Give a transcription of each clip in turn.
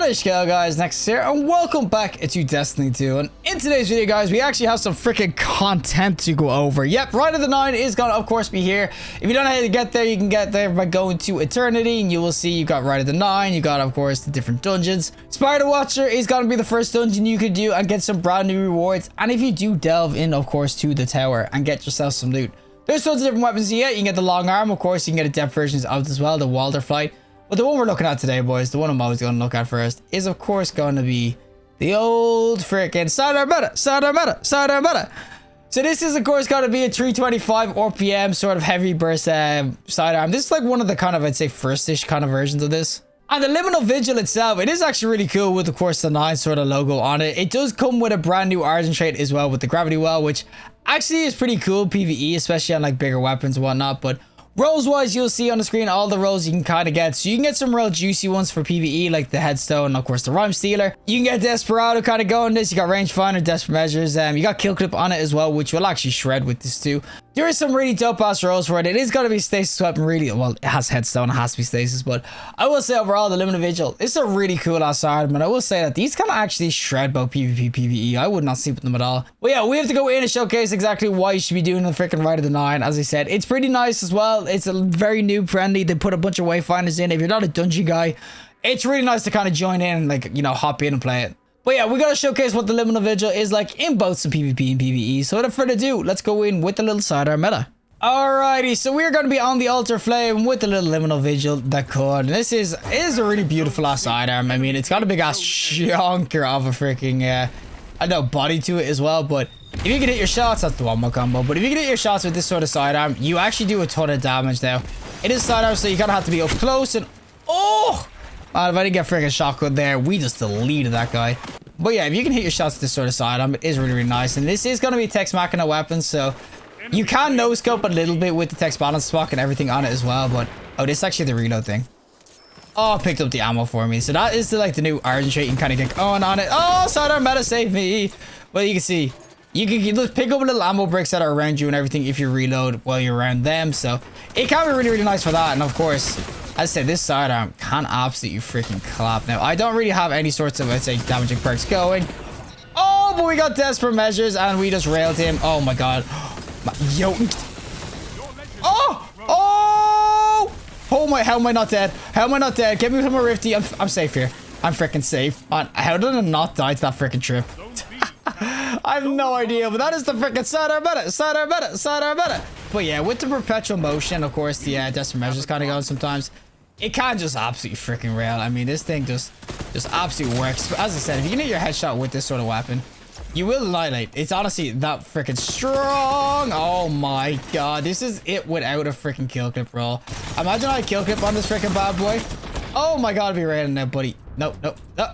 What is going on, guys? Nexas here, and welcome back to Destiny 2. And in today's video, guys, we actually have some freaking content to go over. Yep, Ride of the Nine is gonna, of course, be here. If you don't know how to get there, you can get there by going to Eternity, and you will see you got Ride of the Nine. You got, of course, the different dungeons. Spire Watcher is gonna be the first dungeon you could do and get some brand new rewards. And if you do delve in, of course, to the tower and get yourself some loot, there's tons of different weapons you get. You can get the long arm, of course. You can get a depth versions of it as well, the Walder Flight. But the one we're looking at today, boys, the one I'm always going to look at first, is of course going to be the old freaking Sidearm meta. So this is of course going to be a 325 RPM sort of heavy burst sidearm. This is like one of the kind of, I'd say, first-ish kind of versions of this. And the Liminal Vigil itself, it is actually really cool with, of course, the 9 sort of logo on it. It does come with a brand new Argent trait as well with the Gravity Well, which actually is pretty cool PvE, especially on like bigger weapons and whatnot. But rolls wise, you'll see on the screen all the rolls you can kind of get. So you can get some real juicy ones for PvE, like the Headstone and of course the Rhyme Stealer. You can get Desperado kind of going this. You got Rangefinder, Desperate Measures. You got Kill Clip on it as well, which will actually shred with this too. There is some really dope ass rolls for it. It is going to be stasis weapon, really. Well, it has Headstone, it has to be stasis, but I will say overall the Liminal Vigil, it's a really cool ass sidearm, and I will say that these can actually shred both PvP, PvE. I would not sleep with them at all. But yeah, we have to go in and showcase exactly why you should be doing the freaking Ride of the Nine. As I said, it's pretty nice as well. It's a very noob friendly. They put a bunch of wayfinders in. If you're not a dungeon guy, it's really nice to kind of join in and, like, you know, hop in and play it. But yeah, we gotta showcase what the Liminal Vigil is like in both some PvP and PvE. So without further ado, let's go in with the little Sidearm meta. Alrighty, so we're gonna be on the Altar Flame with the little Liminal Vigil that could. This is a really beautiful ass sidearm. I mean, it's got a big ass chunker of a freaking I know, body to it as well. But if you can hit your shots, that's the one more combo. But if you can hit your shots with this sort of sidearm, you actually do a ton of damage now. It is sidearm, so you gotta have to be up close and oh! Man, if I didn't get freaking shotgun there, we just deleted that guy. But yeah, if you can hit your shots with this sort of sidearm, it is really, really nice. And this is going to be Text Machina weapon, so you can no-scope a little bit with the text balance block and everything on it as well. But oh, this is actually the reload thing. Oh, picked up the ammo for me. So that is the, like, the new Argent trait. You can kind of get going on it. Oh, Sidearm meta saved me. Well, you can see, you can just pick up little ammo bricks that are around you and everything if you reload while you're around them. So it can be really, really nice for that. And of course, as I said, this sidearm can absolutely freaking clap. Now, I don't really have any sorts of, I'd say, damaging perks going. Oh, but we got Desperate Measures and we just railed him. Oh my god. Yo. Oh! Oh! Oh my, how am I not dead? How am I not dead? Get me from a rifty. I'm safe here. I'm freaking safe. How did I not die to that freaking trip? I have no idea, but that is the freaking Sidearm meta. But yeah, with the perpetual motion, of course, the Desperate Measures kind of going sometimes. It can just absolutely freaking rail. I mean, this thing just absolutely works. But as I said, if you can hit your headshot with this sort of weapon, you will annihilate. It's honestly that freaking strong. Oh my god, this is it without a freaking kill clip roll. Imagine I kill clip on this freaking bad boy. Oh my god, I'll be railing now, buddy. No. Did I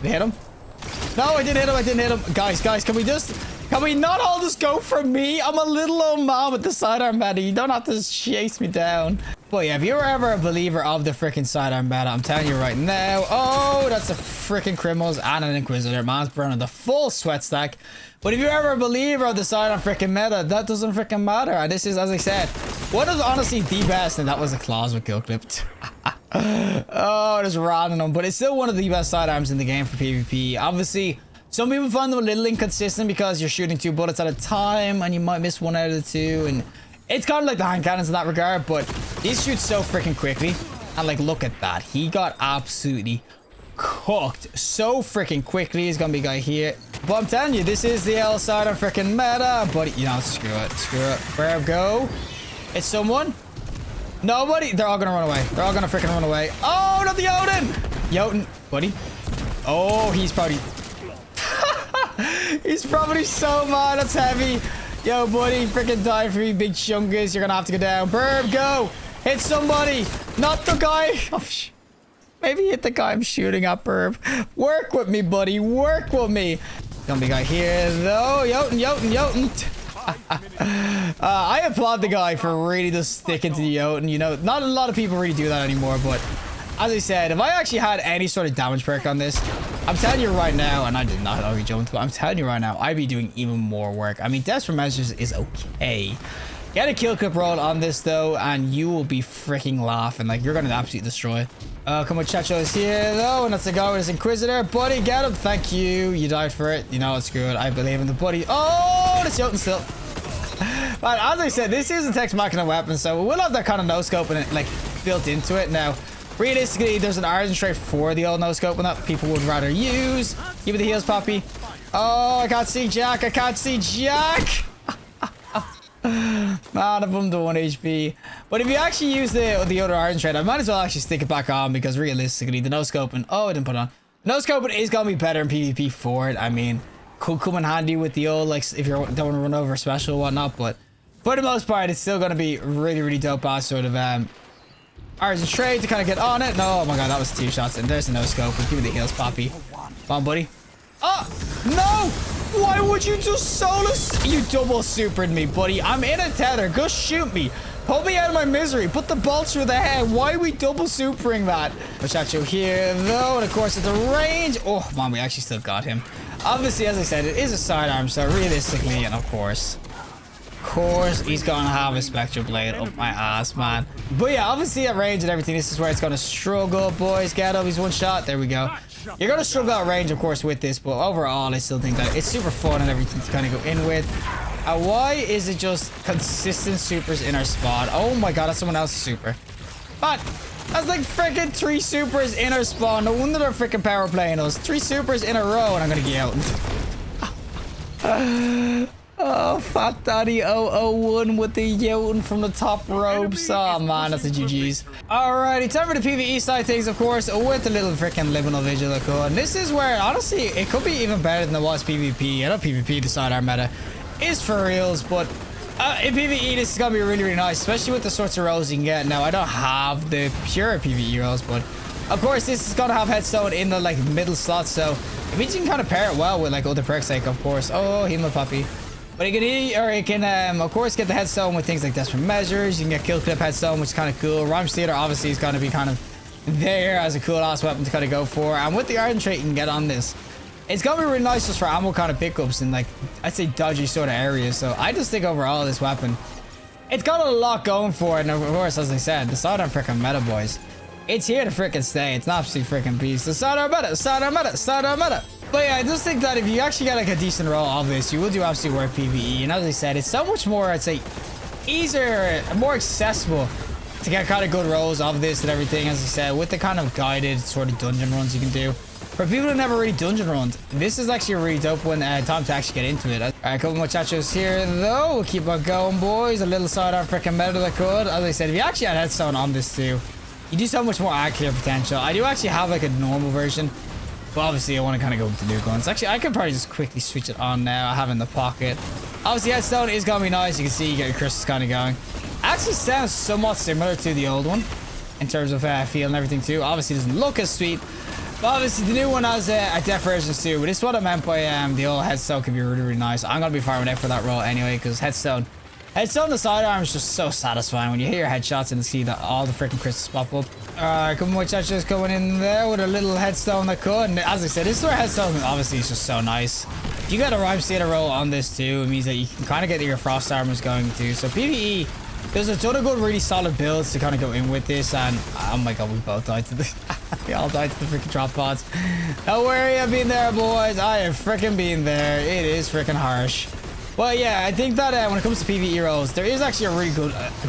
hit him? No, I didn't hit him. Guys, can we not all just go for me? I'm a little old man with the sidearm meta. You don't have to chase me down. But yeah, if you're ever a believer of the freaking sidearm meta, I'm telling you right now. Oh, that's a freaking Criminals and an Inquisitor. Man's burning the full sweat stack. But if you're ever a believer of the sidearm freaking meta, that doesn't freaking matter. And this is, as I said, what is honestly the best, and that was a claws with kill clip. Oh, just random them, but it's still one of the best sidearms in the game for PvP. Obviously, some people find them a little inconsistent because you're shooting 2 bullets at a time and you might miss 1 out of the 2, and it's kind of like the hand cannons in that regard, but these shoot so freaking quickly. And like, look at that, he got absolutely cooked so freaking quickly. He's gonna be a guy here, but I'm telling you, this is the L sidearm freaking meta. But you know, screw it. Where go? It's someone. Nobody. They're all gonna run away. They're all gonna freaking run away. Oh, not the Jotun, buddy. Oh, he's probably he's probably so mad. That's heavy. Yo, buddy, freaking die for me, big chungus. You're gonna have to go down. Burb, go. Hit somebody. Not the guy. Oh, maybe hit the guy I'm shooting at, Burb. Work with me, buddy. Work with me. Gonna be a guy here, though. Jotun. I applaud the guy for really just sticking to the Jotun. You know, not a lot of people really do that anymore, but as I said, if I actually had any sort of damage perk on this, I'm telling you right now, and I did not already jump, but I'm telling you right now, I'd be doing even more work. I mean, Desperate Measures is okay, Get a kill clip roll on this though, and you will be freaking laughing. Like, you're gonna absolutely destroy it. Come on, Chacho is here though, and that's the guy with his Inquisitor. Buddy, get him. Thank you. You died for it. You know, it's good. I believe in the buddy. Oh, the Jotun still. But as I said, this is a Tex Machina weapon, so we will have that kind of no-scope in it, like, built into it. Now, realistically, there's an Argent Trait for the old no-scope and that people would rather use. Give me the heals, Poppy. Oh, I can't see Jack. I can't see Jack. Man, I've bummed to 1 HP. But if you actually use the other Argent Trait, I might as well actually stick it back on, because realistically, the no-scoping... Oh, I didn't put it on. No-scoping is going to be better in PvP for it. I mean, could come in handy with the old, like, if you don't want to run over special or whatnot, but for the most part, it's still going to be really, really dope ass sort of Argent Trait to kind of get on it. No, oh my god, that was 2 shots, and there's the no-scope. Give me the heals, Poppy. Come on, buddy. Oh, no! Why would you just solo? You double supered me, buddy. I'm in a tether. Go shoot me. Pull me out of my misery. Put the bolt through the head. Why are we double supering that? Machacho here, though. And of course, at the range. Oh, man, we actually still got him. Obviously, as I said, it is a sidearm. So realistically, and of course, he's going to have a Spectral Blade up my ass, man. But yeah, obviously at range and everything, this is where it's going to struggle, boys. Get up. He's 1 shot. There we go. You're going to struggle at range, of course, with this, but overall, I still think that it's super fun and everything to kind of go in with. Why is it just consistent supers in our spawn? Oh my god, that's someone else's super. But that's like freaking 3 supers in our spawn. No wonder they're freaking power playing us. 3 supers in a row, and I'm going to get out. Oh, Fat Daddy 001 with the Jotun from the top ropes. Oh, man, that's a GG's. Alrighty, time for the PvE side of things, of course, with the little freaking Liminal Vigil. And this is where, honestly, it could be even better than it was PvP. I know PvP, the sidearm meta, is for reals, but in PvE, this is going to be really, really nice, especially with the sorts of rolls you can get. Now, I don't have the pure PvE rolls, but of course, this is going to have Headstone in the, like, middle slot, so it means you can kind of pair it well with, like, other perks, like, of course. Oh, heal my puppy. But you can, of course, get the Headstone with things like Desperate Measures. You can get Kill Clip Headstone, which is kind of cool. Rhymes Theater, obviously, is going to be kind of there as a cool-ass weapon to kind of go for. And with the Argent Trait, you can get on this. It's going to be really nice just for ammo kind of pickups in, like, I'd say dodgy sort of areas. So I just think overall, this weapon, it's got a lot going for it. And of course, as I said, the sidearm freaking meta, boys. It's here to freaking stay. It's an absolute freaking beast. The sidearm meta, sidearm meta, sidearm meta. But yeah, I just think that if you actually get like a decent roll of this, you will do absolutely work PvE. And as I said, it's so much more, I'd say, easier, more accessible to get kind of good rolls of this and everything. As I said, with the kind of guided sort of dungeon runs you can do. For people who never really dungeon runned, this is actually a really dope one. Time to actually get into it. All right, a couple muchachos here, though. We'll keep on going, boys. A little sidearm freaking meta that could. As I said, if you actually had Headstone on this too, you do so much more accurate potential. I do actually have like a normal version. But obviously, I want to kind of go with the new guns. Actually, I could probably just quickly switch it on now. I have it in the pocket. Obviously, Headstone is going to be nice. You can see you get your crystals kind of going. Actually sounds somewhat similar to the old one in terms of feel and everything too. Obviously, it doesn't look as sweet. But obviously, the new one has a death versions too. But this is what I meant by the old Headstone can be really, really nice. I'm going to be farming out for that roll anyway because Headstone, the sidearm is just so satisfying when you hear your headshots and see that all the freaking crystals pop up. Alright, come on, just going in there with a little Headstone that could. And as I said, this is where Headstone obviously is just so nice. If you got a Rhyme State roll on this too, it means that you can kind of get your Frost Armors going too. So PvE, there's a ton of good, really solid builds to kind of go in with this. And oh my god, we both died to the... we all died to the freaking drop pods. Don't worry, I've been there, boys. I have freaking been there. It is freaking harsh. Well, yeah, I think that when it comes to PvE rolls, there is actually a really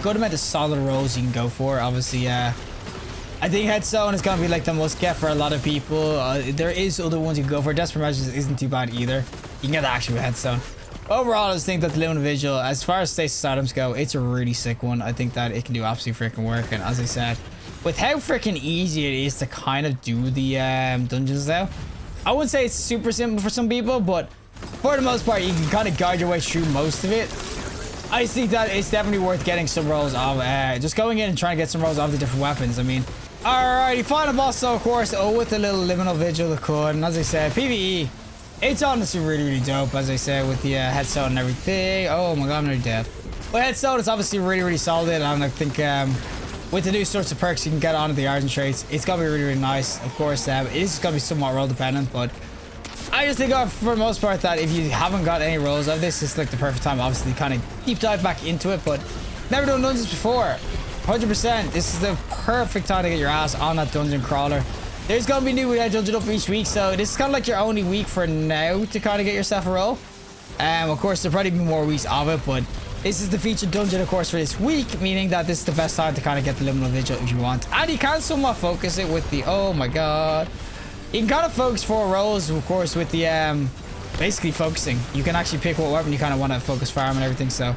good amount of solid rolls you can go for. Obviously, I think Headstone is going to be like the most get for a lot of people. There is other ones you can go for. Desperate Measures isn't too bad either. You can get that actually with Headstone. Overall, I just think that the Liminal Vigil, as far as stasis items go, it's a really sick one. I think that it can do absolutely freaking work. And as I said, with how freaking easy it is to kind of do the dungeons now, I wouldn't say it's super simple for some people, but for the most part, you can kind of guide your way through most of it. I think that it's definitely worth getting some rolls of, just going in and trying to get some rolls of the different weapons. I mean, alrighty, final boss, so of course, with the little Liminal Vigil that could. And as I said, PvE, it's honestly really, really dope, as I said, with the Headstone and everything. Oh my god, I'm nearly dead. But Headstone is obviously really, really solid, and I think with the new sorts of perks you can get onto the Argent Traits, it's gonna be really, really nice. Of course, it is gonna be somewhat role dependent, but I just think for the most part that if you haven't got any rolls of this, it's like the perfect time, obviously, to kind of deep dive back into it. But never done dungeons before, 100%. This is the perfect time to get your ass on that dungeon crawler. There's gonna be new dungeon up each week, so this is kind of like your only week for now to kind of get yourself a roll. Of course, there'll probably be more weeks of it, but this is the featured dungeon, of course, for this week, meaning that this is the best time to kind of get the Liminal Vigil if you want. And you can somewhat focus it with the, oh my god. You can kind of focus 4 rolls, of course, with the, basically focusing. You can actually pick what weapon you kind of want to focus farm and everything, so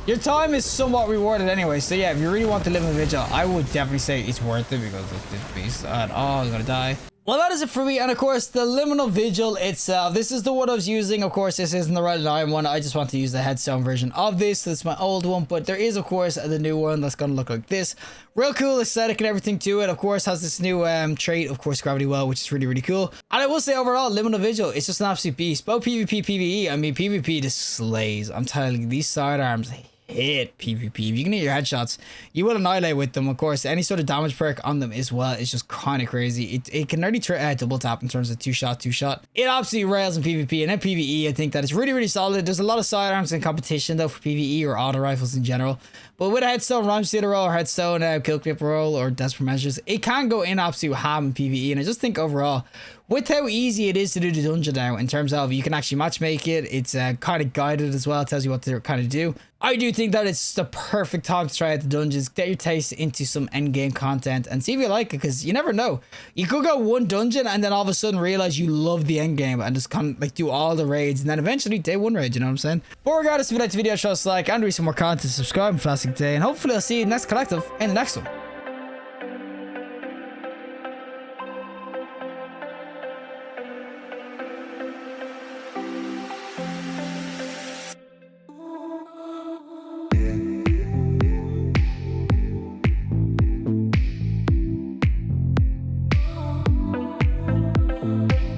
your time is somewhat rewarded anyway. So yeah, if you really want the Liminal Vigil, I would definitely say it's worth it because of this beast. And oh, I'm gonna die. Well, that is it for me. And of course, the Liminal Vigil itself, this is the one I was using. Of course, this isn't the Red Lion one. I just want to use the headstone version of this. That's my old one, but there is, of course, the new one that's gonna look like this. Real cool aesthetic and everything to it. Of course, has this new trait, of course, gravity well, which is really, really cool. And I will say overall, Liminal Vigil, it's just an absolute beast. Both PvP, PvE. I mean, PvP just slays. I'm telling you, these sidearms hit PvP. If you can hit your headshots, you will annihilate with them. Of course, any sort of damage perk on them as well is just kind of crazy. It can nearly double tap in terms of two shot. It absolutely rails in PvP, and then PvE, I think that it's really, really solid. There's a lot of sidearms in competition though for PvE or auto rifles in general, but with a headstone rhyme stealer roll or headstone kill clip roll or desperate measures, it can go in absolute ham in PvE. And I just think overall, with how easy it is to do the dungeon now, in terms of you can actually matchmake it, it's kind of guided as well, it tells you what to kind of do. I do think that it's the perfect time to try out the dungeons, get your taste into some endgame content, and see if you like it, because you never know. You could go one dungeon and then all of a sudden realize you love the endgame and just kind of like do all the raids, and then eventually day 1 raid, you know what I'm saying? But regardless, if you like the video, show us a like, and read some more content, subscribe, and fantastic day, and hopefully I'll see you in the next collective in the next one.